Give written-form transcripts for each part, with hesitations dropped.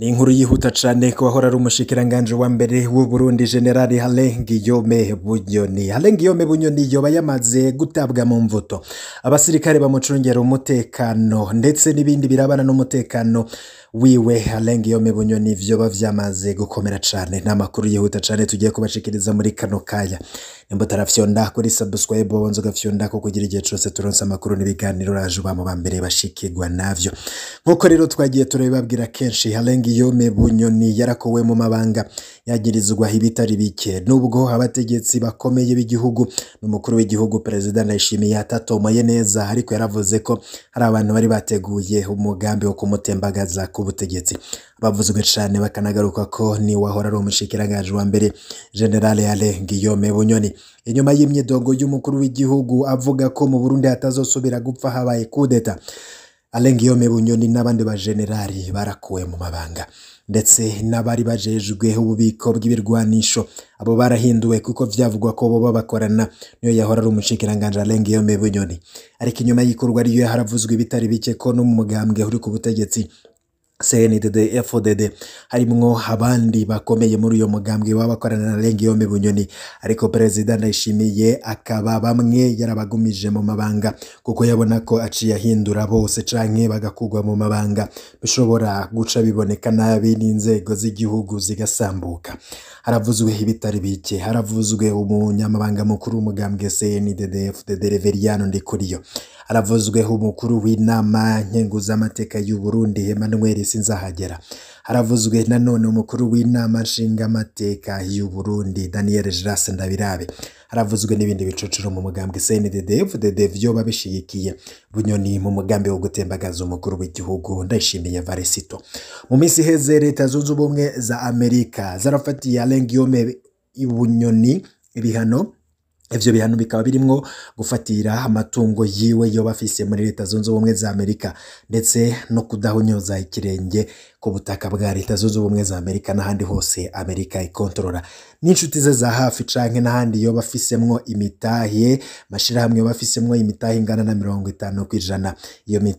Ni inkuru yihuta cane ko wahora ari umushikiranganje wa mbere w'u Burundi General Alain Guillaume Bunyoni. Alain Guillaume Bunyoni yoba yamaze gutabwa mu mvuto. Abasirikare bamucungera umutekano ndetse n'ibindi birabana n'umutekano wiwe. Alain Guillaume Bunyoni vyoba vyamaze gukomera cane. N'amakuru yihuta cane tugiye kubashikiriza muri kano kaya. Nimba tarafyonda kuri subscribe bonzo gafyonda ko kugira igihe cyose turonsa amakuru n'ibiganiro raje ba mu bambere bashikirwa navyo. Nkuko rero twagiye turabibabwira kenshi, Alain Guillaume Bunyoni yarakowe mu mabanga yagirizwa ibitari bike, nubwo abategetsi bakomeye b'igihugu n'umukuru w'igihugu President Ndayishimiye atatomoye neza, ariko yaravuze ko hari abantu bari bateguye umugambi wo kumutembagaza ku butegetsi. Bavuzwe cane bakanagaruka ko ni wahora ari umushikiranganje wa mbere General Alain Guillaume Bunyoni. Inyuma y'imyidogo y'umukuru w'igihugu avuga ko mu Burundi hatazosubira gupfa habaye kudeta, Alain Guillaume Bunyoni n'abandi ba generali barakuwe mu mabanga, ndetse n'abari bajejwe ububiko bw'ibirwanisho abo barahinduwe kuko vyavugwa ko bo bakorana niyo yahora ari umushikiranganje Alain Guillaume Bunyoni. Ariko inyuma y'ikurwa ariyo haravuzwe ibitari bike ko no mu mugambwe uri ku butegetsi CNDD FDD harimwo abandi bakomeye muri uyo mugambwe w'abakorana na Alain Guillaume Bunyoni, ariko President Ndayishimiye akaba bamwe yarabagumije mu mabanga kuko yabona ko aciye ahindura bose canke bagakugwa mu mabanga bishobora guca biboneka nabi n'inzego z'igihugu zigasambuka. Haravuzwe ibitari bike, haravuzwe umunyamabanga mukuru w'umugambwe CNDD FDD Reveriyano Ndikuriyo, haravuzwe umukuru w'inama nkenguzamateka y'u Burundi Emmanuel Sinzahagera, haravuzwe nanone umukuru w'inama nshingamateka y'u Burundi Daniel Girase Ndabirabe, haravuzwe n'ibindi bicocero mu mugambwe CNDD FDD vyoba bishigikiye Bunyoni mu mugambi wo gutembagaza umukuru w'igihugu Ndayishimiye Varesito. Mu minsi iheze Leta Zunze Ubumwe za Amerika zarafatiye Alain Guillaume Bunyoni ibihano. Ivyo bihano bikaba birimwo gufatira amatungo yiwe yoba afise muri Leta Zunze Ubumwe za Amerika, ndetse no kudahonyoza ikirenge ku butaka bwa Leta Zunze Ubumwe za Amerika n'ahandi hose Amerika ikontorora, n'inshuti ze za hafi canke n'ahandi yoba afisemwo imitahe, mashirahamwe yoba afisemwo imitahe ingana na 50%.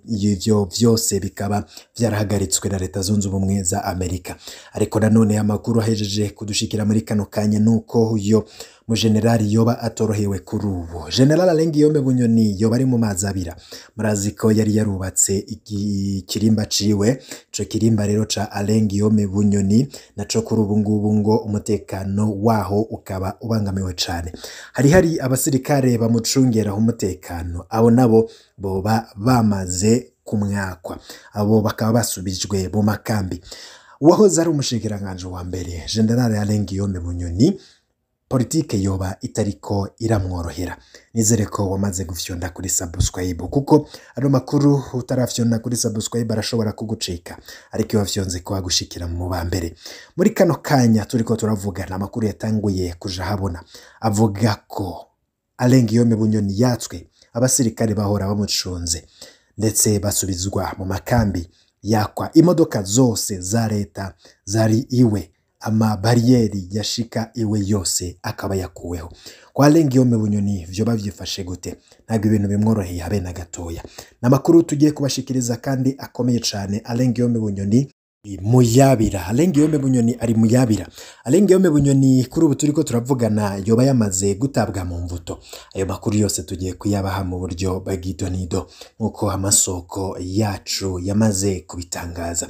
Ivyo vyose bikaba vyarahagaritswe na Leta Zunze Ubumwe za Amerika. Ariko nanone amakuru ahejeje kudushikira muri kano kanya nuko uyo mu generali yoba atorohewe kuri ubu. General Alain Guillaume Bunyoni yoba ari mu mazabira. Murazi ko yari yarubatse ikirimba ciwe, ico kirimba rero ca Alain Guillaume Bunyoni naco kuri ubu ngubu ngo umutekano waho ukaba ubangamiwe cane. Hari abasirikare bamucungera umutekano, abo nabo boba bamaze kumwakwa, abo bakaba basubijwe mu makambi. Uwahoze ari umushikiranganje wa mbere General Alain Guillaume Bunyoni, politike yoba itariko iramworohera. Nizere ko wamaze gufyonda kuri subscribe, kuko ano makuru utarafyonda kuri subscribe arashobora kugucika, ariko iyo wafyonze ko agushikira mu bambere. Muri kano kanya turiko turavugana, amakuru yatanguye kuja habona avuga ko Alain Guillaume Bunyoni yatswe, abasirikare bahora bamucunze ndetse basubizwa mu makambi, yakwa imodoka zose za leta zari iwe, ama barrieri yashika iwe yose akaba yakuweho. Kwa Alain Guillaume Bunyoni vyoba vyifashe gute? Ntabwo ibintu bimworoheye habe na gatoya. Namakuru tugiye kubashikiriza kandi akomeye cane. Alain Guillaume Bunyoni muyabira. Alain Guillaume Bunyoni ari muyabira. Alain Guillaume Bunyoni kuri ubu turiko turavugana yoba yamaze gutabwa mu mvuto. Ayo makuru yose tugiye kuyabaha mu buryo bw'idonido nkuko amasoko yacu yamaze kubitangaza.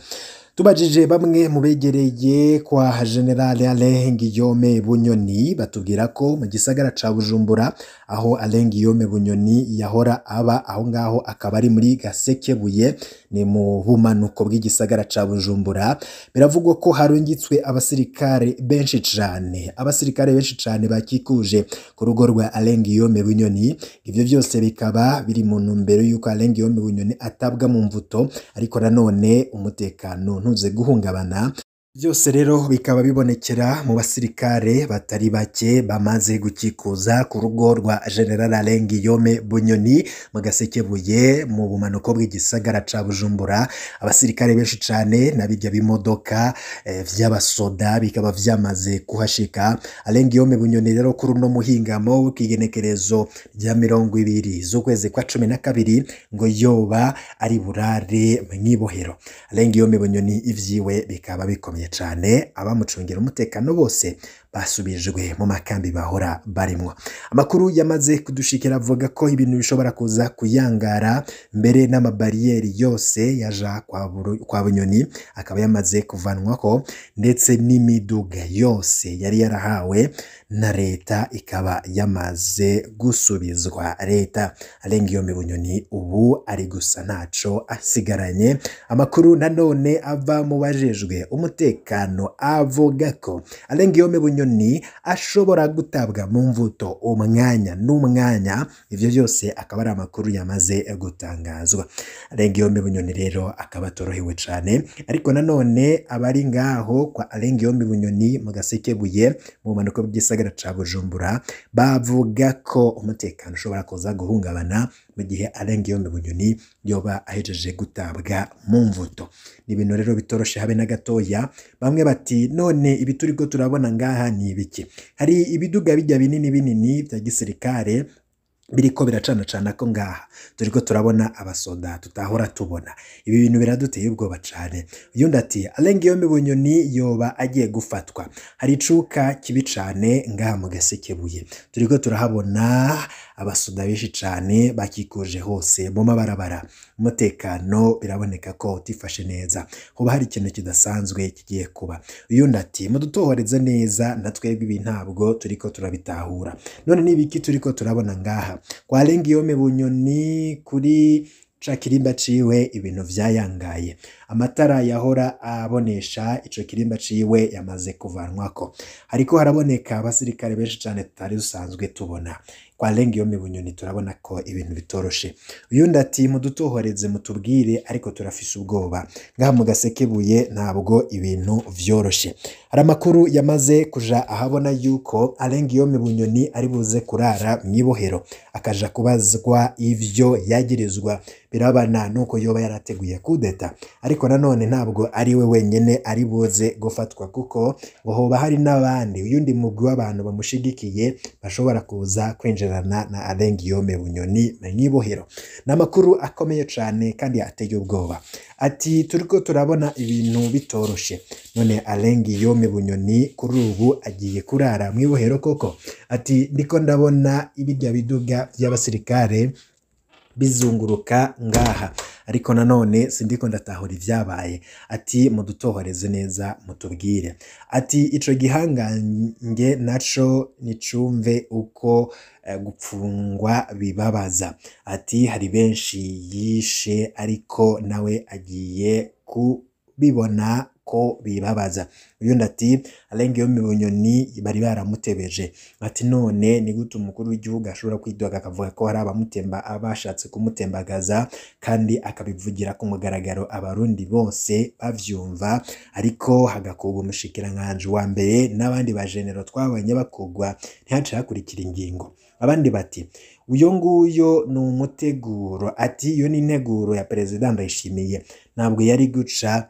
Tubajije bamwe mu begereye kwa General Alain Guillaume Bunyoni, batubwira ko mu gisagara ca Bujumbura aho Alain Guillaume Bunyoni yahora aba, aho ngaho akaba ari muri Gasekebuye, ni mu bumanuko bw'igisagara ca Bujumbura. Biravugwa ko harungitswe abasirikare benshi cane bakikuje ku rugo rwa Alain Guillaume Bunyoni. Ivyo vyose bikaba biri mu ntumbero yuko Alain Guillaume Bunyoni atabwa mu mvuto, ariko nanone umutekano ntuze guhungabana Byose rero bikaba bibonekera mu basirikare batari bake bamaze gukikuza ku rugo rwa General Alain Guillaume Bunyoni mu Gasekebuye mu bumanuko bw'igisagara ca Bujumbura. Abasirikare benshi cane nabijya bimodoka vy'abasoda bikaba vyamaze kuhashika. Alain Guillaume Bunyoni rero kuri uno muhingamo w'ikigenekerezo rya 20 z'ukwezi kwa 12 ngo yoba ari burare mwibohero. Alain Guillaume Bunyoni ivyiwe bikaba bikomeye cyane, abamucungira umutekano bose basubijwe mu makambi bahora barimwo. Amakuru yamaze kudushikira avuga ko ibintu bishobora kuza kuyangara, mbere n'amabariyeri yose yaja kwa Bunyoni akaba yamaze kuvanwako, ndetse n'imiduga yose yari yarahawe na leta ikaba yamaze gusubizwa leta. Alain Guillaume Bunyoni ubu ari gusa ntaco asigaranye. Amakuru nanone ava mu bajejwe umutekano avuga ko Alain Guillaume Bunyoni ashobora gutabwa mu mvuto umwanya n'umwanya. Ivyo byose akaba ari amakuru yamaze gutangazwa. Alain Guillaume Bunyoni rero akaba atorohewe cane, ariko nanone abari ngaho kwa Alain Guillaume Bunyoni mu Gasekebuye mu bumanuko bw'igisagara ca Bujumbura bavuga ko umutekano ushobora kuza guhungabana mu gihe Alain Guillaume Bunyoni yoba ahejeje gutabwa mu mvuto. Ni ibintu rero bitoroshe habe na gatoya. Bamwe bati none ibi turiko turabona ngaha ni ibiki? Hari ibiduga bijya binini binini vya gisirikare biriko biracana ko ngaha turiko turabona abasoda tutahora tubona. Ibi bintu biraduteye ubwoba cane. Uyundi ati Alain Guillaume Bunyoni yoba agiye gufatwa. Hari icuka kibi cane ngaha mu Gasekebuye. Turiko turahabona abasoda benshi cane bakikuje hose mu mabarabara. Umutekano biraboneka ko utifashe neza, hoba hari ikintu kidasanzwe kigiye kuba. Uyundi ati mudutohoreze neza natwebwe ibi ntabwo turiko turabitahura. None nibiki turiko turabona ngaha kwa Alain Guillaume Bunyoni? Kuri ca kirimba ciwe ibintu vyayangaye. Amatara yahora abonesha ico kirimba ciwe yamaze kuvanwako, hariko haraboneka abasirikare benshi cane tutari dusanzwe tubona. Kwa Alain Guillaume Bunyoni turabona ko ibintu bitoroshe. Uyundi ati mudutohoreze mutubwire, ariko turafise ubwoba ngaha mu Gasekebuye ntabwo ibintu vyoroshe. Hari amakuru yamaze kuja ahabona yuko Alain Guillaume Bunyoni ari buze kurara mwibohero akaja kubazwa ivyo yagirizwa birabana nuko yoba yarateguye kudeta. Ariko nanone ntabwo ari we wenyene ari buze gufatwa, kuko hoba hari n'abandi uyundi mugwi w'abantu bamushigikiye bashobora kuza kwinjirana na Alain Guillaume Bunyoni mwibohero. N'amakuru akomeye cane kandi ateye ubwoba. Ati turiko turabona ibintu bitoroshe, none Alain Guillaume Bunyoni kuri ubu agiye kurara mwibohero koko? Ati ndiko ndabona ibirya biduga by'abasirikare bizunguruka ngaha, ariko nanone sindiko ndatahura ivyabaye. Ati mudutohoreze neza mutubwire. Ati ico gihangange naco nicumve uko gupfungwa bibabaza. Ati hari benshi yishe ariko nawe agiye kubibona ko bibabaza. Uyundi ati Alain Guillaume Bunyoni bari baramutebeje. Ati none ni gute umukuru w'igihugu ashobora kwidoga akavuga ko hari abamutemba abashatse kumutembagaza kandi akabivugira ku mugaragaro abarundi bose bavyumva, ariko hagakugwa umushikiranganje wa mbere n'abandi ba general twabanye bakugwa ntihace hakurikira ingingo. Abandi bati uyo nguyo ni umuteguro. Ati iyo ni integuro ya Perezida Ndayishimiye, ntabwo yari guca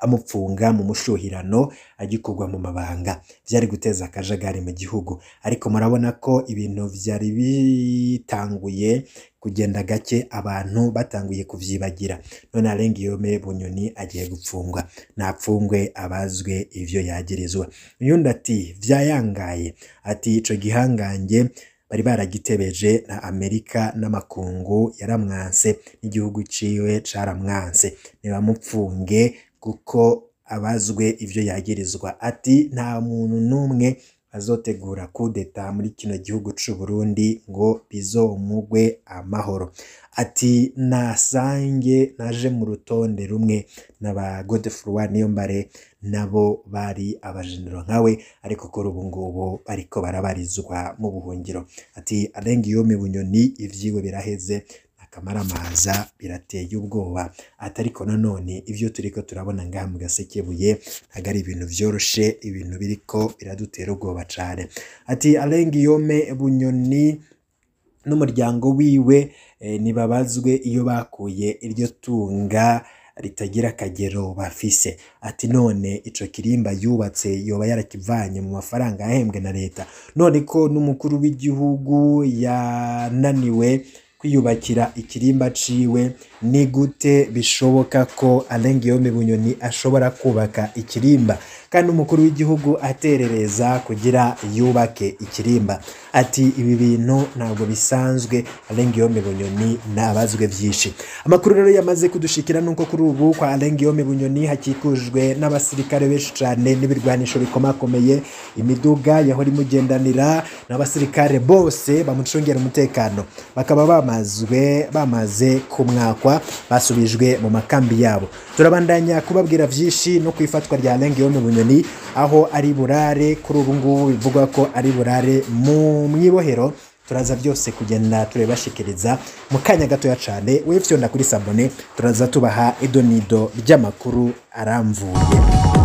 amupfunga mu mushuhirano agikorwa mu mabanga, vyari guteza akajagari mu gihugu. Ariko murabona ko ibintu vyari bitanguye kugenda gake, abantu batanguye kuvyibagira. None Alain Guillaume Bunyoni agiye gupfungwa, napfungwe abazwe ivyo yagirizwa. Uyundi ati vyayangaye. Ati ico gihangange bari baragitebeje na Amerika n'amakungu yaramwanse, n'igihugu ciwe caramwanse, nibamupfunge kuko abazwe ivyo yagirizwa. Ati nta muntu numwe azotegura kudeta muri kino gihugu c'u Burundi ngo bizomugwe amahoro. Ati nasange naje mu rutonde rumwe n'aba Godefroid Niyombare, nabo bari abajenero nkawe, ariko kuri ubu ngubu bariko barabarizwa mu buhungiro. Ati Alain Guillaume Bunyoni ivyiwe biraheze, akamaramaza birateye ubwoba. Atariko nanone ivyo turiko turabona ngaha mu Gasekebuye ntago ari ibintu vyoroshe, ibintu biriko biradutera ubwoba cane. Ati Alain Guillaume Bunyoni n'umuryango wiwe nibabazwe iyo bakuye iryo tunga ritagira akagero bafise. Ati none ico kirimba yubatse yoba yarakivanye mu mafaranga yahembwe na leta, none ko n'umukuru w'igihugu yananiwe kwiyubakira ikirimba ciwe, ni gute bishoboka ko Alain Guillaume Bunyoni ashobora kubaka ikirimba kandi umukuru w'igihugu aterereza kugira yubake ikirimba? Ati ibi bintu ntabwo bisanzwe, Alain Guillaume Bunyoni nabazwe vyinshi. Amakuru rero yamaze kudushikira nuko kuri ubu kwa Alain Guillaume Bunyoni hakikujwe n'abasirikare benshi cane n'ibirwanisho bikomakomeye, imiduga yahora imugendanira n'abasirikare bose bamucungera umutekano bakaba bamaze kumwakwa, basubijwe mu makambi yabo. Turabandanya kubabwira vyinshi no kwifatwa rya Alain Guillaume Bunyoni aho ari burare kuri ubu ngubu bivugwa ko ari burare mu mwibohero. Turaza byose kugenda turebashikiriza mu kanya gatoya cane. Wefyonda kuri sabone, turaza tubaha idonido ry'amakuru aramvuye.